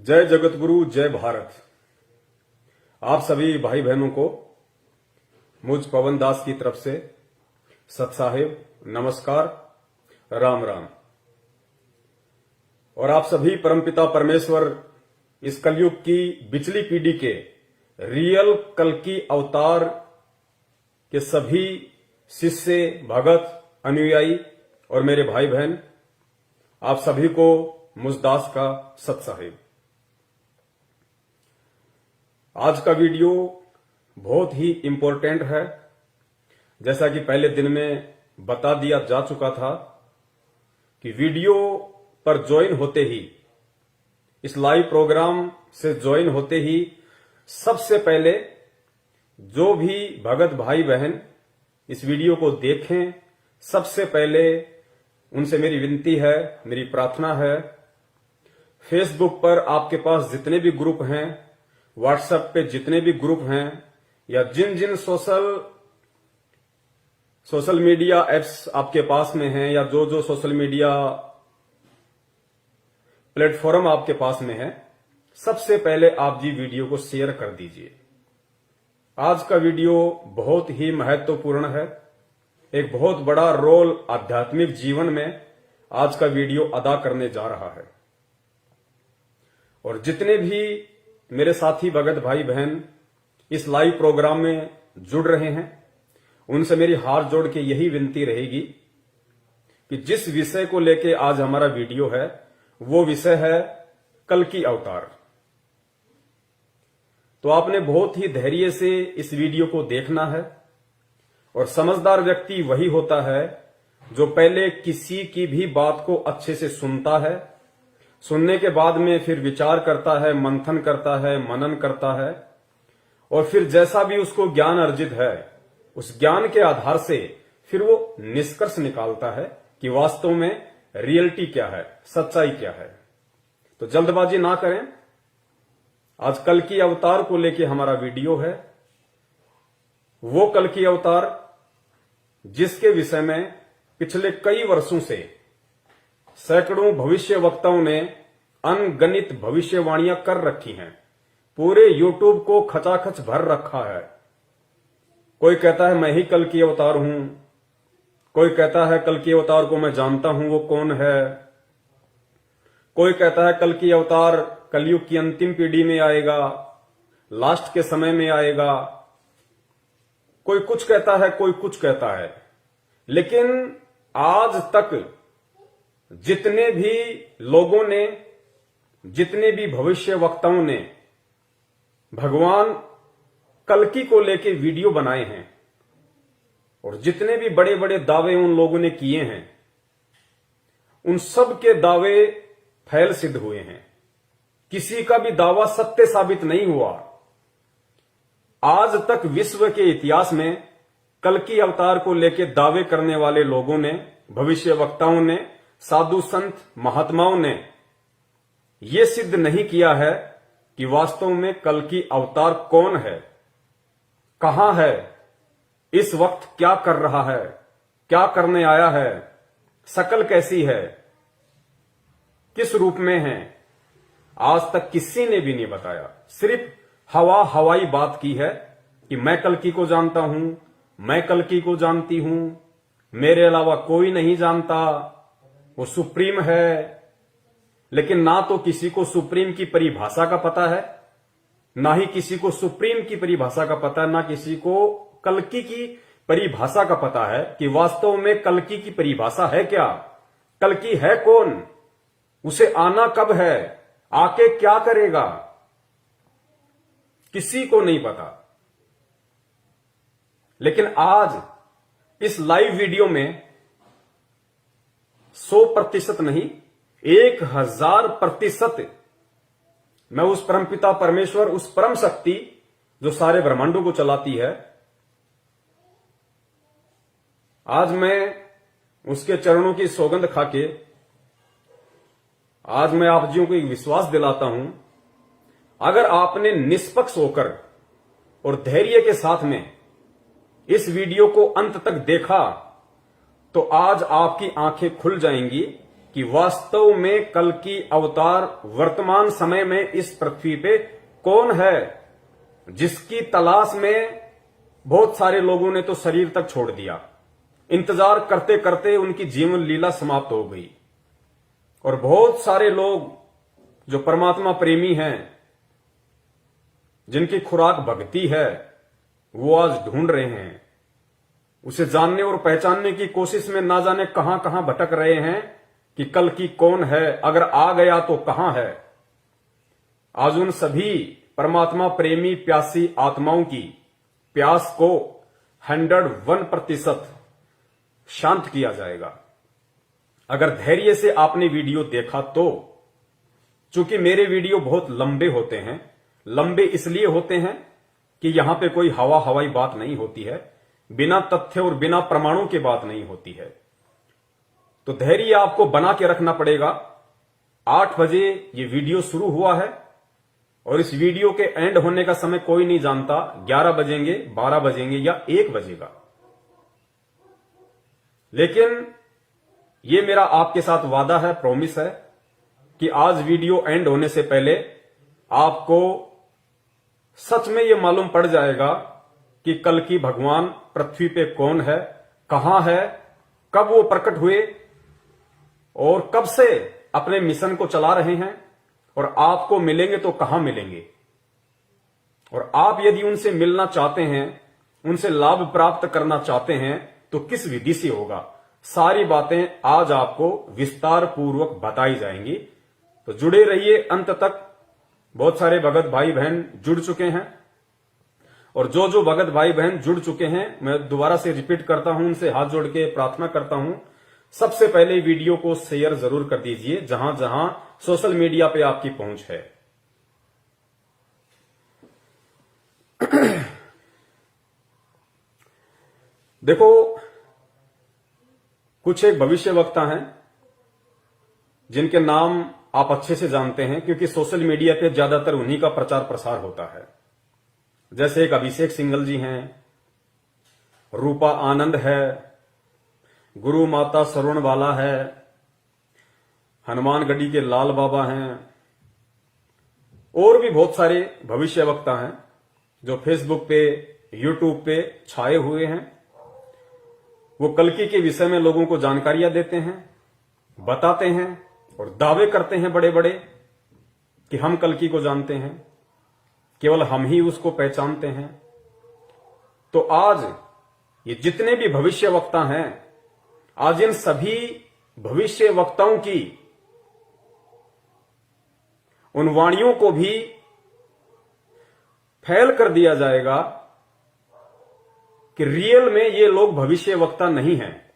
जय जगतगुरु, जय भारत। आप सभी भाई बहनों को मुझ पवन दास की तरफ से सत साहेब नमस्कार, राम राम। और आप सभी परमपिता परमेश्वर इस कलयुग की बिचली पीढ़ी के रियल कल्कि अवतार के सभी शिष्य, भगत, अनुयायी और मेरे भाई बहन, आप सभी को मुझ दास का सत साहेब। आज का वीडियो बहुत ही इंपॉर्टेंट है। जैसा कि पहले दिन में बता दिया जा चुका था कि वीडियो पर ज्वाइन होते ही, इस लाइव प्रोग्राम से ज्वाइन होते ही सबसे पहले जो भी भगत भाई बहन इस वीडियो को देखें, सबसे पहले उनसे मेरी विनती है, मेरी प्रार्थना है, फेसबुक पर आपके पास जितने भी ग्रुप हैं, व्हाट्सएप पे जितने भी ग्रुप हैं, या जिन जिन सोशल मीडिया एप्स आपके पास में हैं, या जो जो सोशल मीडिया प्लेटफॉर्म आपके पास में है, सबसे पहले आप जी वीडियो को शेयर कर दीजिए। आज का वीडियो बहुत ही महत्वपूर्ण है। एक बहुत बड़ा रोल आध्यात्मिक जीवन में आज का वीडियो अदा करने जा रहा है। और जितने भी मेरे साथी भगत भाई बहन इस लाइव प्रोग्राम में जुड़ रहे हैं, उनसे मेरी हाथ जोड़ के यही विनती रहेगी कि जिस विषय को लेके आज हमारा वीडियो है, वो विषय है कल्कि अवतार। तो आपने बहुत ही धैर्य से इस वीडियो को देखना है। और समझदार व्यक्ति वही होता है जो पहले किसी की भी बात को अच्छे से सुनता है, सुनने के बाद में फिर विचार करता है, मंथन करता है, मनन करता है, और फिर जैसा भी उसको ज्ञान अर्जित है, उस ज्ञान के आधार से फिर वो निष्कर्ष निकालता है कि वास्तव में रियलिटी क्या है, सच्चाई क्या है। तो जल्दबाजी ना करें। आज कल्कि अवतार को लेके हमारा वीडियो है। वो कल्कि अवतार जिसके विषय में पिछले कई वर्षों से सैकड़ों भविष्य वक्ताओं ने अनगणित भविष्यवाणियां कर रखी हैं। पूरे यूट्यूब को खचाखच भर रखा है। कोई कहता है मैं ही कल्कि अवतार हूं, कोई कहता है कल्कि अवतार को मैं जानता हूं, वो कौन है। कोई कहता है कल्कि अवतार कलयुग की अंतिम पीढ़ी में आएगा, लास्ट के समय में आएगा। कोई कुछ कहता है, कोई कुछ कहता है। लेकिन आज तक जितने भी लोगों ने, जितने भी भविष्य वक्ताओं ने भगवान कल्कि को लेके वीडियो बनाए हैं, और जितने भी बड़े बड़े दावे उन लोगों ने किए हैं, उन सब के दावे फैल सिद्ध हुए हैं। किसी का भी दावा सत्य साबित नहीं हुआ। आज तक विश्व के इतिहास में कल्कि अवतार को लेके दावे करने वाले लोगों ने, भविष्य वक्ताओं ने, साधु संत महात्माओं ने यह सिद्ध नहीं किया है कि वास्तव में कल्कि अवतार कौन है, कहां है, इस वक्त क्या कर रहा है, क्या करने आया है, शकल कैसी है, किस रूप में है। आज तक किसी ने भी नहीं बताया। सिर्फ हवाई बात की है कि मैं कल्कि को जानता हूं, मैं कल्कि को जानती हूं, मेरे अलावा कोई नहीं जानता, वो सुप्रीम है। लेकिन ना तो किसी को सुप्रीम की परिभाषा का पता है, ना ही किसी को सुप्रीम की परिभाषा का पता है, ना किसी को कल्कि की परिभाषा का पता है कि वास्तव में कल्कि की परिभाषा है क्या, कल्कि है कौन, उसे आना कब है, आके क्या करेगा, किसी को नहीं पता। लेकिन आज इस लाइव वीडियो में 100% नहीं, 1000% मैं उस परमपिता परमेश्वर, उस परम शक्ति जो सारे ब्रह्मांडों को चलाती है, आज मैं उसके चरणों की सौगंध खाके आज मैं आप जियों को एक विश्वास दिलाता हूं। अगर आपने निष्पक्ष होकर और धैर्य के साथ में इस वीडियो को अंत तक देखा, तो आज आपकी आंखें खुल जाएंगी कि वास्तव में कल की अवतार वर्तमान समय में इस पृथ्वी पे कौन है, जिसकी तलाश में बहुत सारे लोगों ने तो शरीर तक छोड़ दिया। इंतजार करते करते उनकी जीवन लीला समाप्त हो गई। और बहुत सारे लोग जो परमात्मा प्रेमी हैं, जिनकी खुराक भक्ति है, वो आज ढूंढ रहे हैं, उसे जानने और पहचानने की कोशिश में ना जाने कहां कहां भटक रहे हैं कि कल की कौन है, अगर आ गया तो कहां है। आज उन सभी परमात्मा प्रेमी प्यासी आत्माओं की प्यास को 101% शांत किया जाएगा। अगर धैर्य से आपने वीडियो देखा तो, चूंकि मेरे वीडियो बहुत लंबे होते हैं, लंबे इसलिए होते हैं कि यहां पे कोई हवाई बात नहीं होती है, बिना तथ्य और बिना प्रमाणों की बात नहीं होती है। तो धैर्य आपको बना के रखना पड़ेगा। 8 बजे ये वीडियो शुरू हुआ है और इस वीडियो के एंड होने का समय कोई नहीं जानता, 11 बजेंगे, 12 बजेंगे या 1 बजेगा। लेकिन ये मेरा आपके साथ वादा है, प्रॉमिस है कि आज वीडियो एंड होने से पहले आपको सच में ये मालूम पड़ जाएगा कि कल की भगवान पृथ्वी पे कौन है, कहां है, कब वो प्रकट हुए और कब से अपने मिशन को चला रहे हैं, और आपको मिलेंगे तो कहां मिलेंगे। और आप यदि उनसे मिलना चाहते हैं, उनसे लाभ प्राप्त करना चाहते हैं, तो किस विधि से होगा, सारी बातें आज आपको विस्तार पूर्वक बताई जाएंगी। तो जुड़े रहिए अंत तक। बहुत सारे भगत भाई बहन जुड़ चुके हैं, और जो भगत भाई बहन जुड़ चुके हैं, मैं दोबारा से रिपीट करता हूं, उनसे हाथ जोड़ के प्रार्थना करता हूं, सबसे पहले वीडियो को शेयर जरूर कर दीजिए जहां जहां सोशल मीडिया पे आपकी पहुंच है। देखो, कुछ एक भविष्यवक्ता हैं जिनके नाम आप अच्छे से जानते हैं, क्योंकि सोशल मीडिया पे ज्यादातर उन्हीं का प्रचार प्रसार होता है। जैसे एक अभिषेक सिंघल जी हैं, रूपा आनंद है, गुरु माता सरोणवाला है, हनुमानगढ़ी के लाल बाबा हैं, और भी बहुत सारे भविष्यवक्ता हैं जो फेसबुक पे, यूट्यूब पे छाए हुए हैं। वो कल्कि के विषय में लोगों को जानकारियां देते हैं, बताते हैं और दावे करते हैं बड़े बड़े कि हम कल्कि को जानते हैं, केवल हम ही उसको पहचानते हैं। तो आज ये जितने भी भविष्यवक्ता हैं, आज इन सभी भविष्यवक्ताओं की उन वाणियों को भी फैल कर दिया जाएगा कि रियल में ये लोग भविष्यवक्ता नहीं हैं।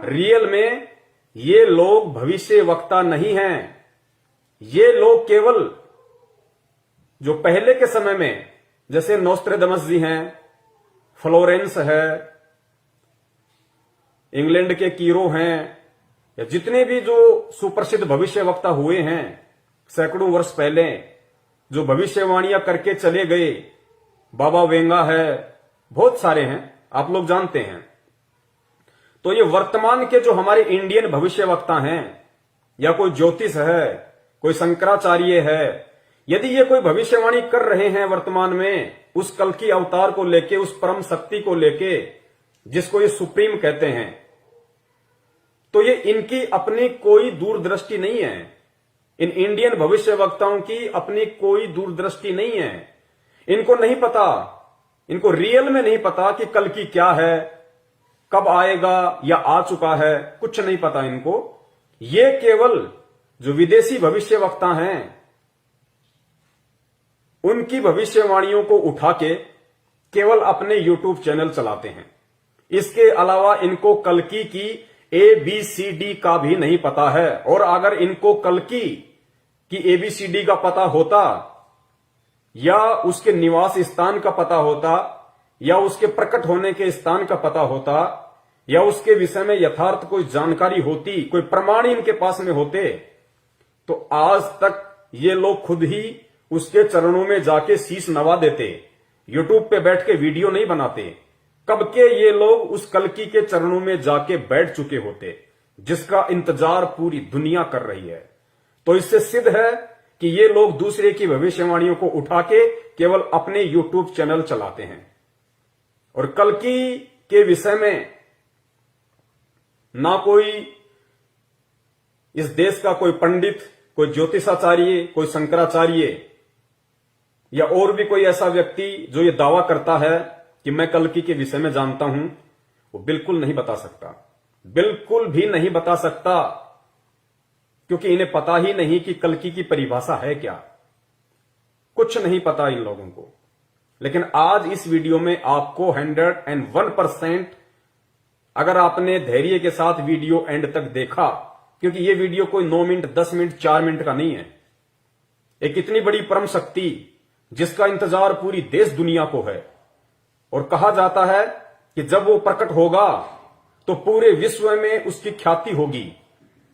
रियल में ये लोग भविष्यवक्ता नहीं हैं। ये लोग केवल जो पहले के समय में, जैसे नोस्ट्रेडमस जी हैं, फ्लोरेंस है, इंग्लैंड के कीरो हैं, या जितने भी जो सुप्रसिद्ध भविष्यवक्ता हुए हैं सैकड़ों वर्ष पहले, जो भविष्यवाणियां करके चले गए, बाबा वेंगा है, बहुत सारे हैं, आप लोग जानते हैं। तो ये वर्तमान के जो हमारे इंडियन भविष्यवक्ता हैं, या कोई ज्योतिष है, कोई शंकराचार्य है, यदि ये कोई भविष्यवाणी कर रहे हैं वर्तमान में उस कल की अवतार को लेके, उस परम शक्ति को लेके, जिसको ये सुप्रीम कहते हैं, तो ये इनकी अपनी कोई दूरदृष्टि नहीं है। इन इंडियन भविष्यवक्ताओं की अपनी कोई दूरदृष्टि नहीं है। इनको नहीं पता, इनको रियल में नहीं पता कि कल की क्या है, कब आएगा या आ चुका है, कुछ नहीं पता इनको। ये केवल जो विदेशी भविष्यवक्ता हैं, उनकी भविष्यवाणियों को उठा के केवल अपने यूट्यूब चैनल चलाते हैं। इसके अलावा इनको कल्कि की ABCD का भी नहीं पता है। और अगर इनको कल्कि की ABCD का पता होता, या उसके निवास स्थान का पता होता, या उसके प्रकट होने के स्थान का पता होता, या उसके विषय में यथार्थ कोई जानकारी होती, कोई प्रमाण इनके पास में होते, तो आज तक ये लोग खुद ही उसके चरणों में जाके शीश नवा देते। यूट्यूब पे बैठ के वीडियो नहीं बनाते। कब के ये लोग उस कल्कि के चरणों में जाके बैठ चुके होते। जिसका इंतजार पूरी दुनिया कर रही है। तो इससे सिद्ध है कि ये लोग दूसरे की भविष्यवाणियों को उठा के केवल अपने यूट्यूब चैनल चलाते हैं। और कल्कि के विषय में ना कोई इस देश का कोई पंडित, कोई ज्योतिषाचार्य, कोई शंकराचार्य या और भी कोई ऐसा व्यक्ति जो ये दावा करता है कि मैं कल्कि के विषय में जानता हूं, वो बिल्कुल नहीं बता सकता, बिल्कुल भी नहीं बता सकता, क्योंकि इन्हें पता ही नहीं कि कल्कि की परिभाषा है क्या। कुछ नहीं पता इन लोगों को। लेकिन आज इस वीडियो में आपको 101% अगर आपने धैर्य के साथ वीडियो एंड तक देखा, क्योंकि ये वीडियो कोई 9 मिनट, 10 मिनट, 4 मिनट का नहीं है। एक इतनी बड़ी परम शक्ति जिसका इंतजार पूरी देश दुनिया को है, और कहा जाता है कि जब वो प्रकट होगा तो पूरे विश्व में उसकी ख्याति होगी,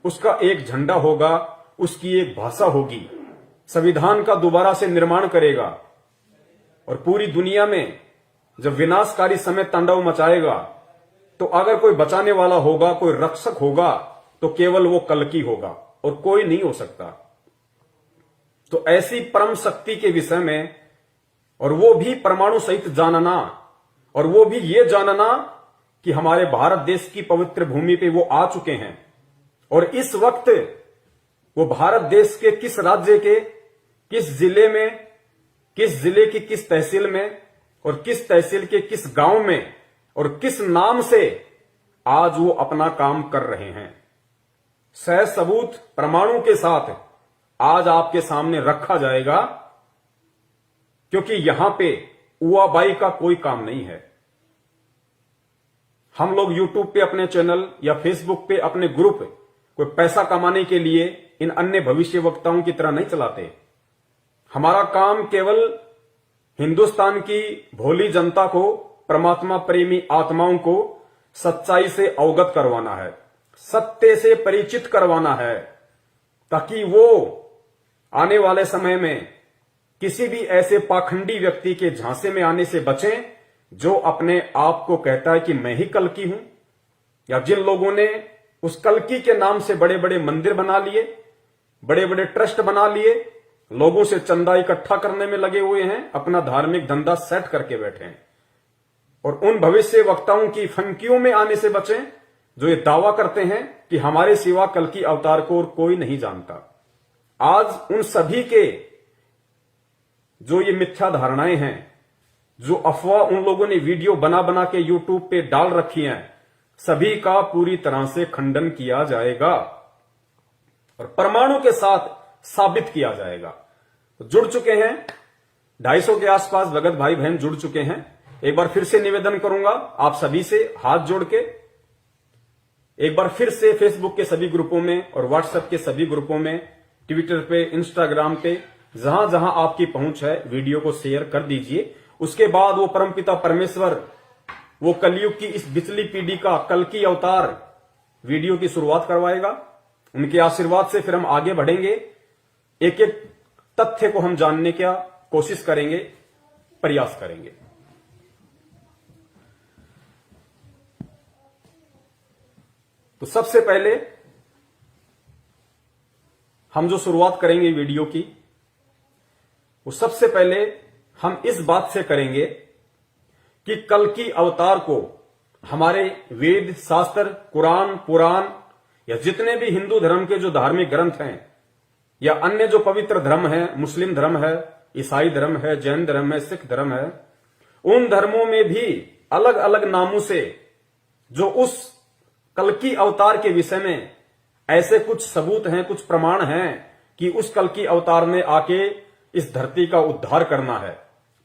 उसका एक झंडा होगा, उसकी एक भाषा होगी, संविधान का दोबारा से निर्माण करेगा, और पूरी दुनिया में जब विनाशकारी समय तांडव मचाएगा तो अगर कोई बचाने वाला होगा, कोई रक्षक होगा, तो केवल वो कल्कि होगा और कोई नहीं हो सकता। तो ऐसी परम शक्ति के विषय में, और वो भी परमाणु सहित जानना, और वो भी ये जानना कि हमारे भारत देश की पवित्र भूमि पे वो आ चुके हैं, और इस वक्त वो भारत देश के किस राज्य के किस जिले में, किस जिले की किस तहसील में, और किस तहसील के किस गांव में, और किस नाम से आज वो अपना काम कर रहे हैं, सह सबूत प्रमाणों के साथ आज आपके सामने रखा जाएगा। क्योंकि यहां पे उआबाई का कोई काम नहीं है। हम लोग यूट्यूब पे अपने चैनल या फेसबुक पे अपने ग्रुप कोई पैसा कमाने के लिए इन अन्य भविष्य वक्ताओं की तरह नहीं चलाते। हमारा काम केवल हिंदुस्तान की भोली जनता को, परमात्मा प्रेमी आत्माओं को सच्चाई से अवगत करवाना है, सत्य से परिचित करवाना है, ताकि वो आने वाले समय में किसी भी ऐसे पाखंडी व्यक्ति के झांसे में आने से बचें जो अपने आप को कहता है कि मैं ही कल्कि हूं, या जिन लोगों ने उस कल्कि के नाम से बड़े बड़े मंदिर बना लिए, बड़े बड़े ट्रस्ट बना लिए, लोगों से चंदा इकट्ठा करने में लगे हुए हैं, अपना धार्मिक धंधा सेट करके बैठे हैं। और उन भविष्य वक्ताओं की फंकियों में आने से बचें जो ये दावा करते हैं कि हमारे सिवा कल्कि अवतार को और कोई नहीं जानता। आज उन सभी के जो ये मिथ्या धारणाएं हैं, जो अफवाह उन लोगों ने वीडियो बना बना के यूट्यूब पे डाल रखी हैं, सभी का पूरी तरह से खंडन किया जाएगा और परमाणु के साथ साबित किया जाएगा। तो जुड़ चुके हैं 250 के आसपास भगत भाई बहन जुड़ चुके हैं। एक बार फिर से निवेदन करूंगा आप सभी से हाथ जोड़ के, एक बार फिर से फेसबुक के सभी ग्रुपों में और व्हाट्सएप के सभी ग्रुपों में, ट्विटर पे, इंस्टाग्राम पे, जहां जहां आपकी पहुंच है वीडियो को शेयर कर दीजिए। उसके बाद वो परमपिता परमेश्वर, वो कलयुग की इस बिचली पीढ़ी का कल्कि अवतार वीडियो की शुरुआत करवाएगा। उनके आशीर्वाद से फिर हम आगे बढ़ेंगे, एक एक तथ्य को हम जानने की कोशिश करेंगे, प्रयास करेंगे। तो सबसे पहले हम जो शुरुआत करेंगे वीडियो की, वो सबसे पहले हम इस बात से करेंगे कि कल्कि अवतार को हमारे वेद, शास्त्र, कुरान, पुराण या जितने भी हिंदू धर्म के जो धार्मिक ग्रंथ हैं या अन्य जो पवित्र धर्म है, मुस्लिम धर्म है, ईसाई धर्म है, जैन धर्म है, सिख धर्म है, उन धर्मों में भी अलग अलग नामों से जो उस कल्कि अवतार के विषय में ऐसे कुछ सबूत हैं, कुछ प्रमाण हैं कि उस कल्कि अवतार ने आके इस धरती का उद्धार करना है,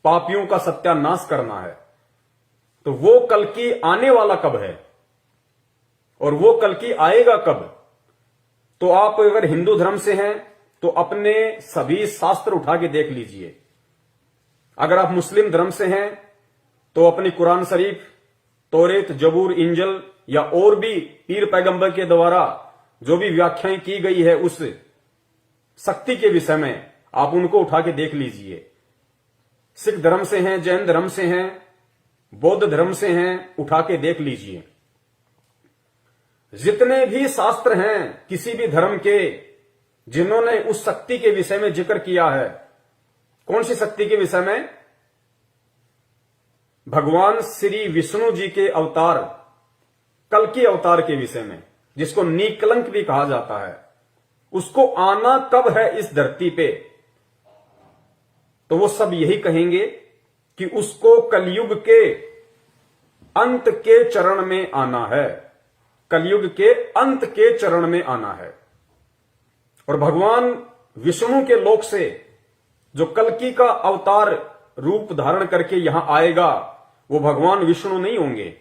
पापियों का सत्यानाश करना है। तो वो कल्कि आने वाला कब है और वो कल्कि आएगा कब? तो आप अगर हिंदू धर्म से हैं तो अपने सभी शास्त्र उठा के देख लीजिए। अगर आप मुस्लिम धर्म से हैं तो अपनी कुरान शरीफ, तौरेत, जबूर, इंजल या और भी पीर पैगंबर के द्वारा जो भी व्याख्याएं की गई है उस शक्ति के विषय में, आप उनको उठा के देख लीजिए। सिख धर्म से हैं, जैन धर्म से हैं, बौद्ध धर्म से हैं, उठा के देख लीजिए। जितने भी शास्त्र हैं किसी भी धर्म के, जिन्होंने उस शक्ति के विषय में जिक्र किया है, कौन सी शक्ति के विषय में? भगवान श्री विष्णु जी के अवतार, कल्कि अवतार के विषय में, जिसको निकलंक भी कहा जाता है, उसको आना कब है इस धरती पे, तो वो सब यही कहेंगे कि उसको कलयुग के अंत के चरण में आना है, कलयुग के अंत के चरण में आना है। और भगवान विष्णु के लोक से जो कल्कि का अवतार रूप धारण करके यहां आएगा, वो भगवान विष्णु नहीं होंगे,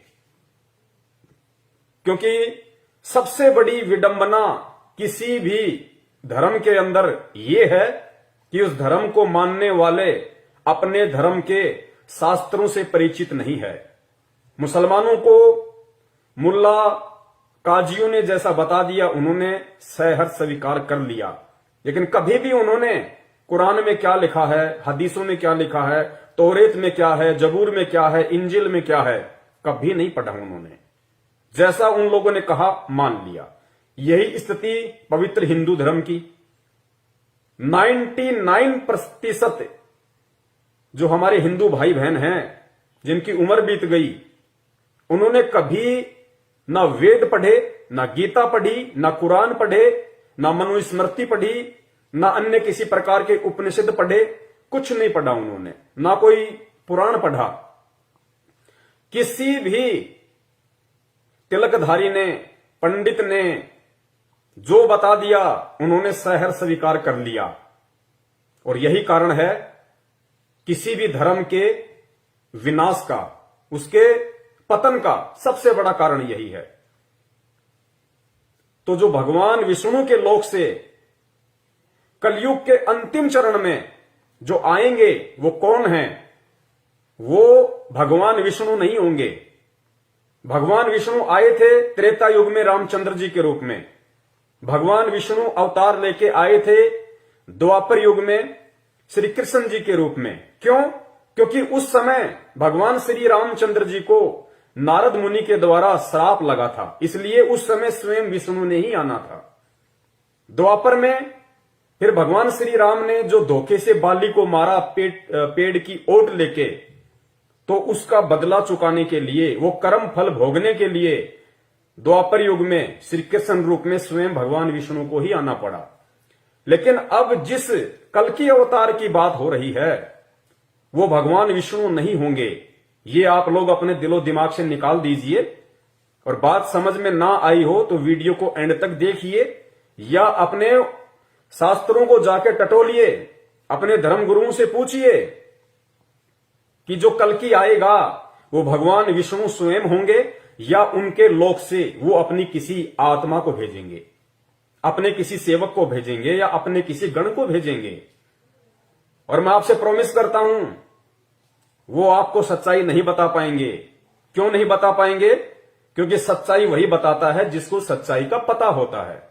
क्योंकि सबसे बड़ी विडंबना किसी भी धर्म के अंदर यह है कि उस धर्म को मानने वाले अपने धर्म के शास्त्रों से परिचित नहीं है। मुसलमानों को मुल्ला काजियों ने जैसा बता दिया, उन्होंने सहर्ष स्वीकार कर लिया, लेकिन कभी भी उन्होंने कुरान में क्या लिखा है, हदीसों में क्या लिखा है, तौरेत में क्या है, जबूर में क्या है, इंजिल में क्या है, कभी नहीं पढ़ा उन्होंने। जैसा उन लोगों ने कहा मान लिया। यही स्थिति पवित्र हिंदू धर्म की 99% जो हमारे हिंदू भाई बहन हैं, जिनकी उम्र बीत गई, उन्होंने कभी ना वेद पढ़े, ना गीता पढ़ी, ना कुरान पढ़े, ना मनुस्मृति पढ़ी, ना अन्य किसी प्रकार के उपनिषद पढ़े, कुछ नहीं पढ़ा उन्होंने, ना कोई पुराण पढ़ा। किसी भी तिलकधारी ने, पंडित ने जो बता दिया, उन्होंने सहर्ष स्वीकार कर लिया। और यही कारण है किसी भी धर्म के विनाश का, उसके पतन का सबसे बड़ा कारण यही है। तो जो भगवान विष्णु के लोक से कलयुग के अंतिम चरण में जो आएंगे, वो कौन हैं? वो भगवान विष्णु नहीं होंगे। भगवान विष्णु आए थे त्रेता युग में रामचंद्र जी के रूप में, भगवान विष्णु अवतार लेके आए थे द्वापर युग में श्री कृष्ण जी के रूप में। क्यों? क्योंकि उस समय भगवान श्री रामचंद्र जी को नारद मुनि के द्वारा श्राप लगा था, इसलिए उस समय स्वयं विष्णु ने ही आना था। द्वापर में फिर भगवान श्री राम ने जो धोखे से बाली को मारा पेड़ की ओट लेके, तो उसका बदला चुकाने के लिए, वो कर्म फल भोगने के लिए द्वापर युग में श्री कृष्ण रूप में स्वयं भगवान विष्णु को ही आना पड़ा। लेकिन अब जिस कल्कि अवतार की बात हो रही है, वो भगवान विष्णु नहीं होंगे। ये आप लोग अपने दिलो दिमाग से निकाल दीजिए, और बात समझ में ना आई हो तो वीडियो को एंड तक देखिए, या अपने शास्त्रों को जाके टटोलिए, अपने धर्म गुरुओं से पूछिए कि जो कल्कि आएगा वो भगवान विष्णु स्वयं होंगे, या उनके लोक से वो अपनी किसी आत्मा को भेजेंगे, अपने किसी सेवक को भेजेंगे, या अपने किसी गण को भेजेंगे। और मैं आपसे प्रॉमिस करता हूं, वो आपको सच्चाई नहीं बता पाएंगे। क्यों नहीं बता पाएंगे? क्योंकि सच्चाई वही बताता है जिसको सच्चाई का पता होता है।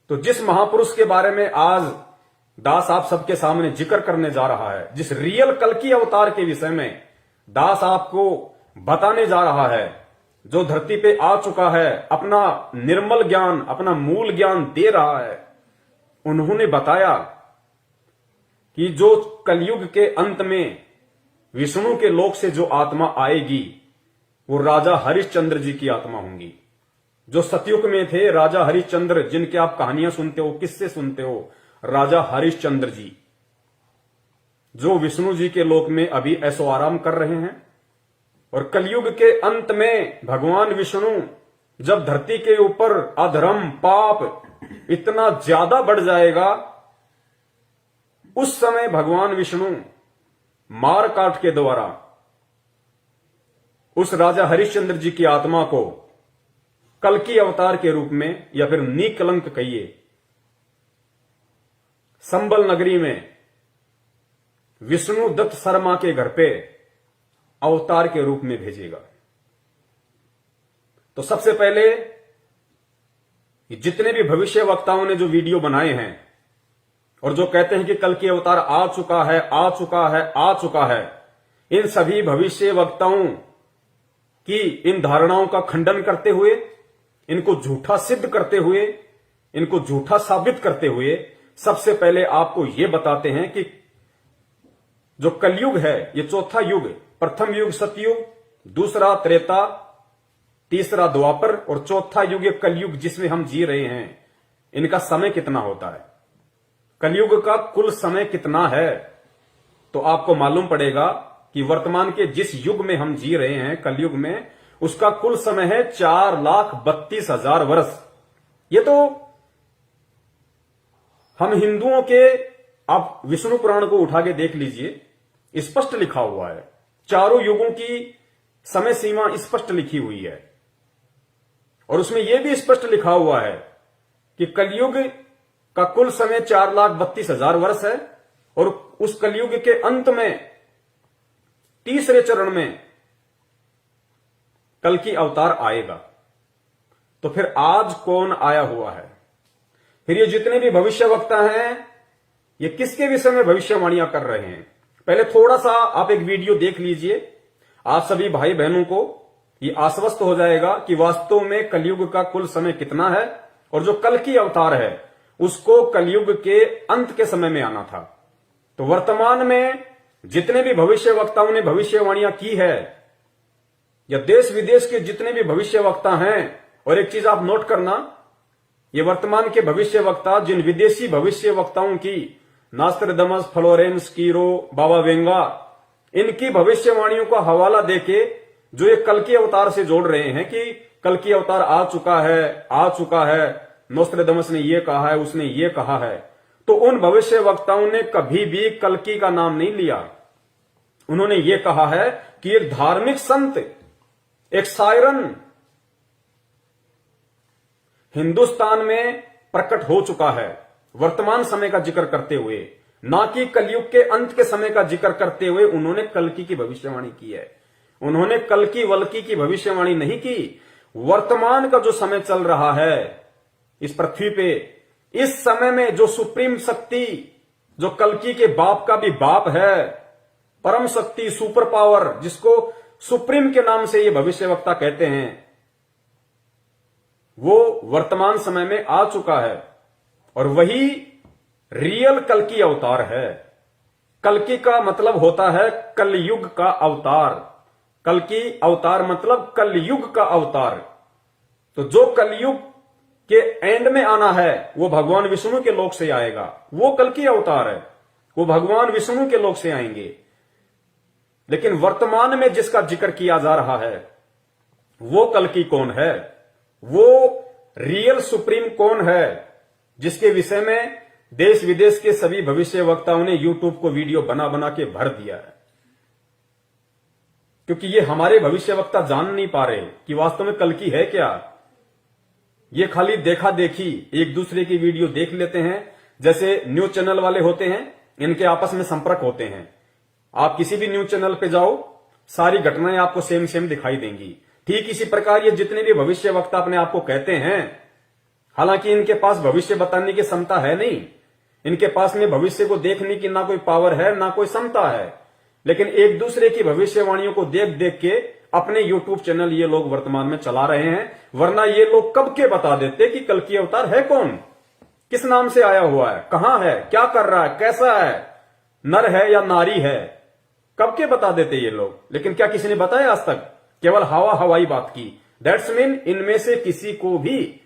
तो जिस महापुरुष के बारे में आज दास आप सबके सामने जिक्र करने जा रहा है, जिस रियल कल्कि अवतार के विषय में दास आपको बताने जा रहा है, जो धरती पे आ चुका है, अपना निर्मल ज्ञान, अपना मूल ज्ञान दे रहा है, उन्होंने बताया कि जो कलयुग के अंत में विष्णु के लोक से जो आत्मा आएगी, वो राजा हरिश्चंद्र जी की आत्मा होंगी। जो सतयुग में थे राजा हरिश्चंद्र, जिनके आप कहानियां सुनते हो, किससे सुनते हो, राजा हरिश्चंद्र जी, जो विष्णु जी के लोक में अभी ऐसो आराम कर रहे हैं। और कलयुग के अंत में भगवान विष्णु जब धरती के ऊपर अधर्म पाप इतना ज्यादा बढ़ जाएगा, उस समय भगवान विष्णु मार काट के द्वारा उस राजा हरिश्चंद्र जी की आत्मा को कल्कि अवतार के रूप में, या फिर निकलंक कहिए, संबल नगरी में विष्णु दत्त शर्मा के घर पे अवतार के रूप में भेजेगा। तो सबसे पहले जितने भी भविष्य वक्ताओं ने जो वीडियो बनाए हैं और जो कहते हैं कि कल्कि अवतार आ चुका है, आ चुका है, आ चुका है, इन सभी भविष्य वक्ताओं कि इन धारणाओं का खंडन करते हुए, इनको झूठा सिद्ध करते हुए, इनको झूठा साबित करते हुए सबसे पहले आपको यह बताते हैं कि जो कलयुग है ये चौथा युग, प्रथम युग सतयुग, दूसरा त्रेता, तीसरा द्वापर और चौथा युग ये कलयुग जिसमें हम जी रहे हैं, इनका समय कितना होता है, कलयुग का कुल समय कितना है। तो आपको मालूम पड़ेगा कि वर्तमान के जिस युग में हम जी रहे हैं कलयुग में, उसका कुल समय है 4,32,000 वर्ष। ये तो हम हिंदुओं के, आप विष्णु पुराण को उठा के देख लीजिए, स्पष्ट लिखा हुआ है, चारों युगों की समय सीमा स्पष्ट लिखी हुई है और उसमें यह भी स्पष्ट लिखा हुआ है कि कलयुग का कुल समय 4,32,000 वर्ष है और उस कलयुग के अंत में तीसरे चरण में कल की अवतार आएगा। तो फिर आज कौन आया हुआ है? फिर ये जितने भी भविष्यवक्ता हैं ये किसके विषय में भविष्यवाणियां कर रहे हैं? पहले थोड़ा सा आप एक वीडियो देख लीजिए, आप सभी भाई बहनों को ये आश्वस्त हो जाएगा कि वास्तव में कलयुग का कुल समय कितना है और जो कल की अवतार है उसको कलयुग के अंत के समय में आना था। तो वर्तमान में जितने भी भविष्यवक्ताओं ने भविष्यवाणियां की है, या देश विदेश के जितने भी भविष्यवक्ता हैं, और एक चीज आप नोट करना, ये वर्तमान के भविष्यवक्ता जिन विदेशी भविष्यवक्ताओं की, नास्ट्राडामस, फ्लोरेंस, कीरो, बाबा वेंगा, इनकी भविष्यवाणियों का हवाला देके जो ये कल की अवतार से जोड़ रहे हैं कि कल की अवतार आ चुका है, नोस्ट्राडामस ने ये कहा है, उसने ये कहा है, तो उन भविष्यवक्ताओं ने कभी भी कल्कि का नाम नहीं लिया। उन्होंने ये कहा है कि एक धार्मिक संत, एक सायरन हिंदुस्तान में प्रकट हो चुका है, वर्तमान समय का जिक्र करते हुए, ना कि कलयुग के अंत के समय का जिक्र करते हुए उन्होंने कल्कि की भविष्यवाणी की है। उन्होंने कल्कि वल्कि की भविष्यवाणी नहीं की। वर्तमान का जो समय चल रहा है इस पृथ्वी पे, इस समय में जो सुप्रीम शक्ति, जो कल्कि के बाप का भी बाप है, परम शक्ति, सुपर पावर, जिसको सुप्रीम के नाम से ये भविष्यवक्ता कहते हैं, वो वर्तमान समय में आ चुका है और वही रियल कल्कि अवतार है। कल्कि का मतलब होता है कलयुग का अवतार। कल्कि अवतार मतलब कलयुग का अवतार। तो जो कलयुग के एंड में आना है वो भगवान विष्णु के लोक से आएगा, वो कल्कि अवतार है, वो भगवान विष्णु के लोक से आएंगे। लेकिन वर्तमान में जिसका जिक्र किया जा रहा है वो कल्कि कौन है, वो रियल सुप्रीम कौन है, जिसके विषय में देश विदेश के सभी भविष्यवक्ताओं ने यूट्यूब को वीडियो बना बना के भर दिया है। क्योंकि ये हमारे भविष्यवक्ता जान नहीं पा रहे कि वास्तव में कल्कि है क्या। ये खाली देखा देखी एक दूसरे की वीडियो देख लेते हैं, जैसे न्यूज चैनल वाले होते हैं, इनके आपस में संपर्क होते हैं। आप किसी भी न्यूज चैनल पे जाओ, सारी घटनाएं आपको सेम सेम दिखाई देंगी। ठीक इसी प्रकार ये जितने भी भविष्यवक्ता अपने आप को कहते हैं, हालांकि इनके पास भविष्य बताने की क्षमता है नहीं, इनके पास में भविष्य को देखने की ना कोई पावर है ना कोई क्षमता है, लेकिन एक दूसरे की भविष्यवाणियों को देख देख के अपने यूट्यूब चैनल ये लोग वर्तमान में चला रहे हैं। वरना ये लोग कब के बता देते कि कल्कि अवतार है कौन, किस नाम से आया हुआ है, कहां है, क्या कर रहा है, कैसा है, नर है या नारी है, कब के बता देते ये लोग। लेकिन क्या किसी ने बताया आज तक? केवल हवा हवाई बात की। दैट्स मीन इनमें से किसी को भी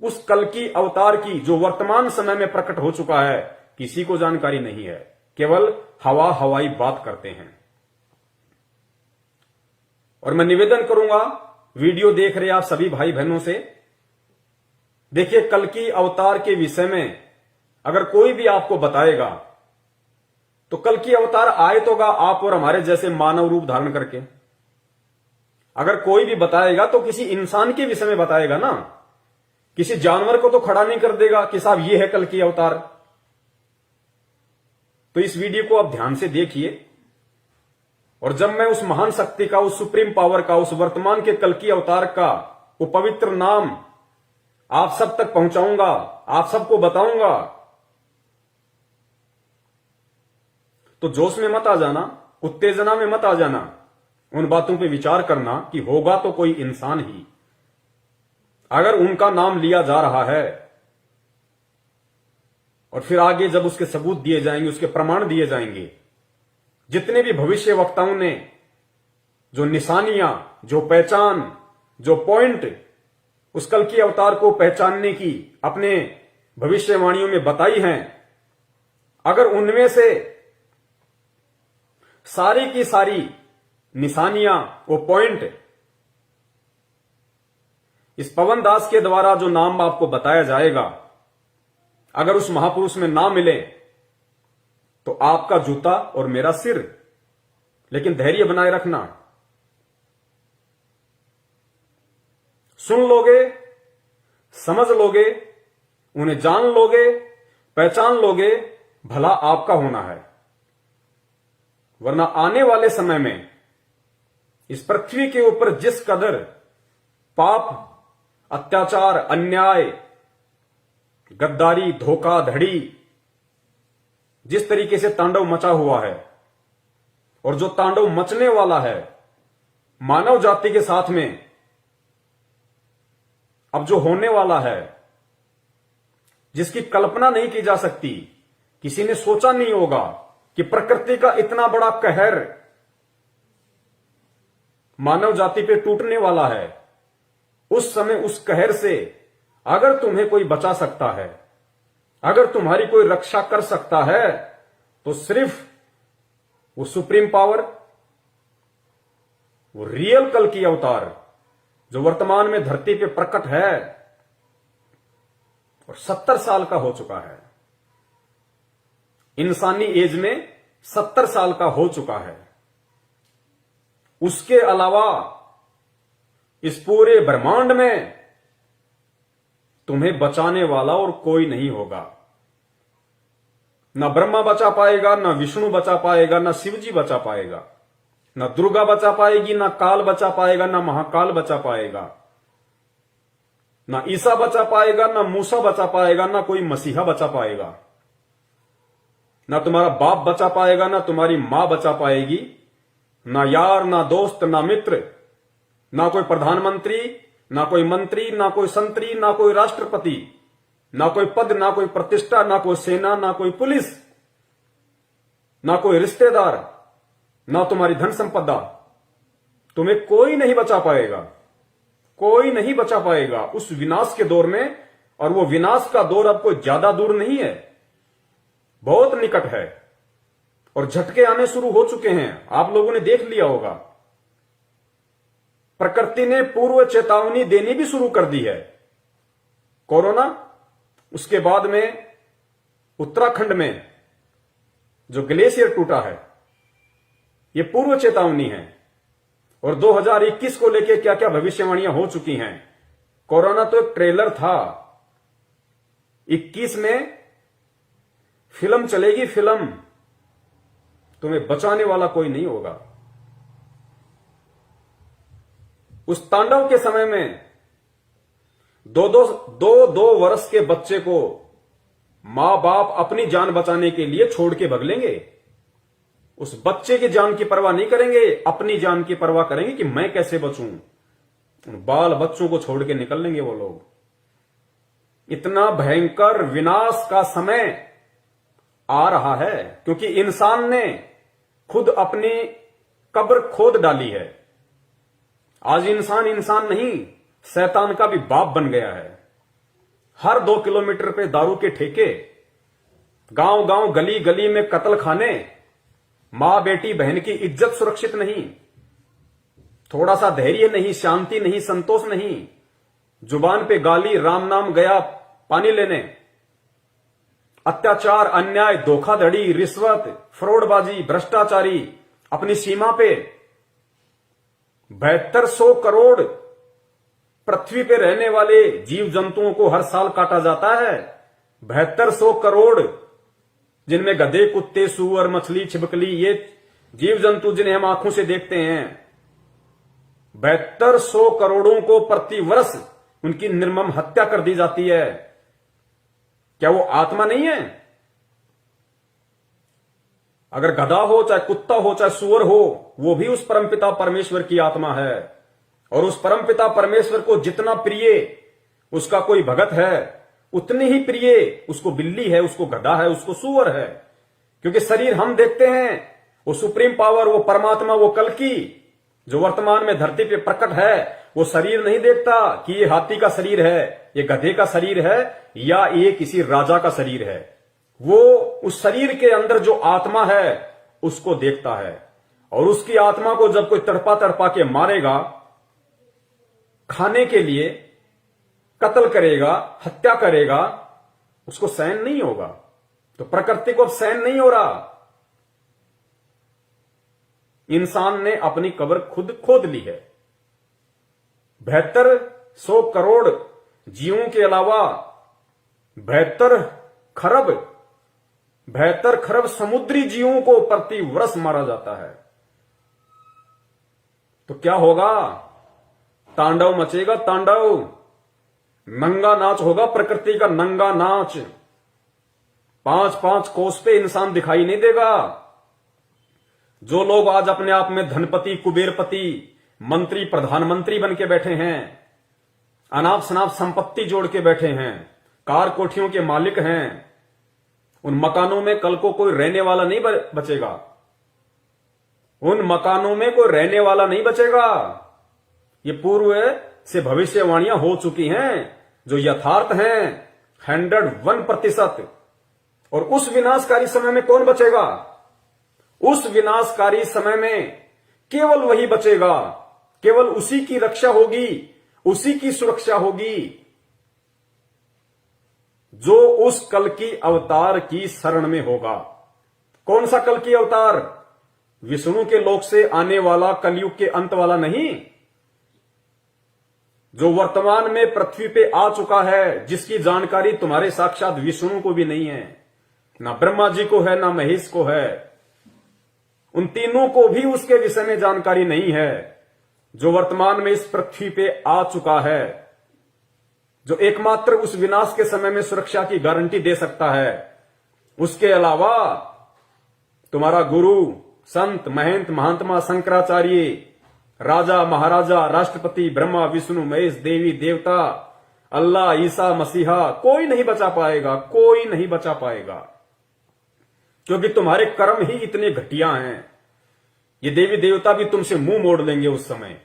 उस कल्कि अवतार की जो वर्तमान समय में प्रकट हो चुका है, किसी को जानकारी नहीं है, केवल हवा हवाई बात करते हैं। और मैं निवेदन करूंगा वीडियो देख रहे आप सभी भाई बहनों से, देखिए कल्कि अवतार के विषय में अगर कोई भी आपको बताएगा तो कल्कि अवतार आए तो होगा आप और हमारे जैसे मानव रूप धारण करके। अगर कोई भी बताएगा तो किसी इंसान के विषय में बताएगा ना, किसी जानवर को तो खड़ा नहीं कर देगा कि साहब ये है कल्कि अवतार। तो इस वीडियो को आप ध्यान से देखिए, और जब मैं उस महान शक्ति का, उस सुप्रीम पावर का, उस वर्तमान के कल्कि अवतार का वो पवित्र नाम आप सब तक पहुंचाऊंगा, आप सबको बताऊंगा, तो जोश में मत आ जाना, उत्तेजना में मत आ जाना। उन बातों पे विचार करना कि होगा तो कोई इंसान ही। अगर उनका नाम लिया जा रहा है और फिर आगे जब उसके सबूत दिए जाएंगे, उसके प्रमाण दिए जाएंगे, जितने भी भविष्य वक्ताओं ने जो निशानियां, जो पहचान, जो पॉइंट उस कल की अवतार को पहचानने की अपने भविष्यवाणियों में बताई हैं, अगर उनमें से सारी की सारी निशानियां, वो पॉइंट इस पवन दास के द्वारा जो नाम आपको बताया जाएगा, अगर उस महापुरुष में ना मिले तो आपका जूता और मेरा सिर। लेकिन धैर्य बनाए रखना, सुन लोगे, समझ लोगे, उन्हें जान लोगे, पहचान लोगे, भला आपका होना है। वरना आने वाले समय में इस पृथ्वी के ऊपर जिस कदर पाप, अत्याचार, अन्याय, गद्दारी, धोखाधड़ी जिस तरीके से तांडव मचा हुआ है और जो तांडव मचने वाला है मानव जाति के साथ में, अब जो होने वाला है, जिसकी कल्पना नहीं की जा सकती, किसी ने सोचा नहीं होगा कि प्रकृति का इतना बड़ा कहर मानव जाति पे टूटने वाला है। उस समय उस कहर से अगर तुम्हें कोई बचा सकता है, अगर तुम्हारी कोई रक्षा कर सकता है, तो सिर्फ वो सुप्रीम पावर, वो रियल कल की अवतार जो वर्तमान में धरती पे प्रकट है और 70 साल का हो चुका है, इंसानी एज में 70 साल का हो चुका है। उसके अलावा इस पूरे ब्रह्मांड में तुम्हें बचाने वाला और कोई नहीं होगा। ना ब्रह्मा बचा पाएगा, ना विष्णु बचा पाएगा, ना शिवजी बचा पाएगा, ना दुर्गा बचा पाएगी, ना काल बचा पाएगा, ना महाकाल बचा पाएगा, ना ईसा बचा पाएगा, ना मूसा बचा पाएगा, ना कोई मसीहा बचा पाएगा, ना तुम्हारा बाप बचा पाएगा, ना तुम्हारी मां बचा पाएगी, ना यार, ना दोस्त, ना मित्र, ना कोई प्रधानमंत्री, ना कोई मंत्री, ना कोई संतरी, ना कोई राष्ट्रपति, ना कोई पद, ना कोई प्रतिष्ठा, ना कोई सेना, ना कोई पुलिस, ना कोई रिश्तेदार, ना तुम्हारी धन संपदा। तुम्हें कोई नहीं बचा पाएगा, कोई नहीं बचा पाएगा उस विनाश के दौर में। और वो विनाश का दौर अब कोई ज्यादा दूर नहीं है, बहुत निकट है और झटके आने शुरू हो चुके हैं। आप लोगों ने देख लिया होगा, प्रकृति ने पूर्व चेतावनी देनी भी शुरू कर दी है। कोरोना, उसके बाद में उत्तराखंड में जो ग्लेशियर टूटा है, ये पूर्व चेतावनी है। और 2021 को लेके क्या क्या भविष्यवाणियां हो चुकी हैं। कोरोना तो एक ट्रेलर था, 21 में फिल्म चलेगी, फिल्म। तुम्हें बचाने वाला कोई नहीं होगा। उस तांडव के समय में दो वर्ष के बच्चे को मां बाप अपनी जान बचाने के लिए छोड़ के भग लेंगे। उस बच्चे की जान की परवाह नहीं करेंगे, अपनी जान की परवाह करेंगे कि मैं कैसे बचूं। उन बाल बच्चों को छोड़ के निकल लेंगे वो लोग। इतना भयंकर विनाश का समय आ रहा है क्योंकि इंसान ने खुद अपनी कब्र खोद डाली है। आज इंसान इंसान नहीं, शैतान का भी बाप बन गया है। हर 2 किलोमीटर पे दारू के ठेके, गांव गांव गली गली में कत्ल खाने, मां बेटी बहन की इज्जत सुरक्षित नहीं, थोड़ा सा धैर्य नहीं, शांति नहीं, संतोष नहीं, जुबान पे गाली, राम नाम गया पानी लेने, अत्याचार, अन्याय, धोखाधड़ी, रिश्वत, फ्रॉडबाजी, भ्रष्टाचारी अपनी सीमा पे। 7200 करोड़ पृथ्वी पे रहने वाले जीव जंतुओं को हर साल काटा जाता है। 7200 करोड़, जिनमें गधे, कुत्ते, सूअर, मछली, छिपकली, ये जीव जंतु जिन्हें हम आंखों से देखते हैं। 7200 करोड़ों को प्रति वर्ष उनकी निर्मम हत्या कर दी जाती है। क्या वो आत्मा नहीं है? अगर गधा हो, चाहे कुत्ता हो, चाहे सुअर हो, वो भी उस परमपिता परमेश्वर की आत्मा है। और उस परमपिता परमेश्वर को जितना प्रिय उसका कोई भगत है, उतनी ही प्रिय उसको बिल्ली है, उसको गधा है, उसको सुअर है। क्योंकि शरीर हम देखते हैं, वो सुप्रीम पावर, वो परमात्मा, वो कल्कि जो वर्तमान में धरती पे प्रकट है, वो शरीर नहीं देखता कि ये हाथी का शरीर है, ये गधे का शरीर है, या ये किसी राजा का शरीर है। वो उस शरीर के अंदर जो आत्मा है उसको देखता है। और उसकी आत्मा को जब कोई तड़पा तड़पा के मारेगा, खाने के लिए कत्ल करेगा, हत्या करेगा, उसको सहन नहीं होगा। तो प्रकृति को अब सहन नहीं हो रहा। इंसान ने अपनी कब्र खुद खोद ली है। 7200 करोड़ जीवों के अलावा 72 खरब समुद्री जीवों को प्रति वर्ष मारा जाता है। तो क्या होगा? तांडव मचेगा, तांडव। नंगा नाच होगा, प्रकृति का नंगा नाच। 5-5 कोस पे इंसान दिखाई नहीं देगा। जो लोग आज अपने आप में धनपति, कुबेरपति, मंत्री, प्रधानमंत्री बन के बैठे हैं, अनाप शनाप संपत्ति जोड़ के बैठे हैं, कार कोठियों के मालिक हैं, उन मकानों में कल को कोई रहने वाला नहीं बचेगा। उन मकानों में कोई रहने वाला नहीं बचेगा। ये पूर्व से भविष्यवाणियां हो चुकी हैं, जो यथार्थ हैं 101%। और उस विनाशकारी समय में कौन बचेगा? उस विनाशकारी समय में केवल वही बचेगा, केवल उसी की रक्षा होगी, उसी की सुरक्षा होगी जो उस कल की अवतार की शरण में होगा। कौन सा कल की अवतार? विष्णु के लोक से आने वाला, कलयुग के अंत वाला नहीं, जो वर्तमान में पृथ्वी पे आ चुका है, जिसकी जानकारी तुम्हारे साक्षात विष्णु को भी नहीं है, ना ब्रह्मा जी को है, ना महेश को है। उन तीनों को भी उसके विषय में जानकारी नहीं है। जो वर्तमान में इस पृथ्वी पे आ चुका है, जो एकमात्र उस विनाश के समय में सुरक्षा की गारंटी दे सकता है, उसके अलावा तुम्हारा गुरु, संत, महंत, महात्मा, शंकराचार्य, राजा, महाराजा, राष्ट्रपति, ब्रह्मा, विष्णु, महेश, देवी, देवता, अल्लाह, ईसा मसीहा, कोई नहीं बचा पाएगा, कोई नहीं बचा पाएगा। क्योंकि तुम्हारे कर्म ही इतने घटिया हैं। ये देवी देवता भी तुमसे मुंह मोड़ लेंगे उस समय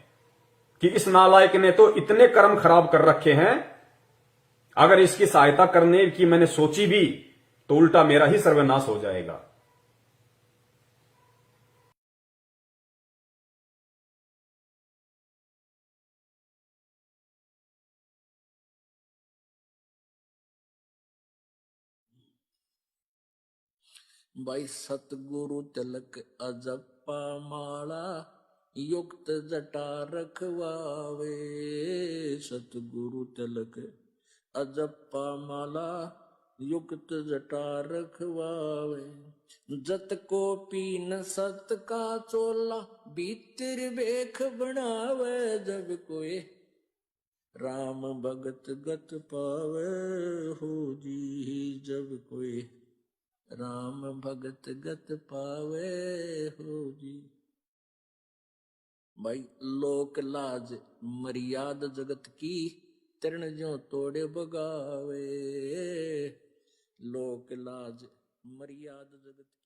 कि इस नालायक ने तो इतने कर्म खराब कर रखे हैं, अगर इसकी सहायता करने की मैंने सोची भी तो उल्टा मेरा ही सर्वनाश हो जाएगा। भाई सतगुरु तिलक अजप्पा माला युक्त जटा रखवावे। सतगुरु तिलक अजप्पा माला युक्त जटा रखवावे। जत को पीन सत का चोला भीतर बेख बनावे। जब कोई राम भगत गत पावे हो जी। जब कोई राम भगत गत पावे हो जी। भाई लोक लाज मर्याद जगत की तरण जो तोड़े बगावे। लोक लाज मर्याद जगत की।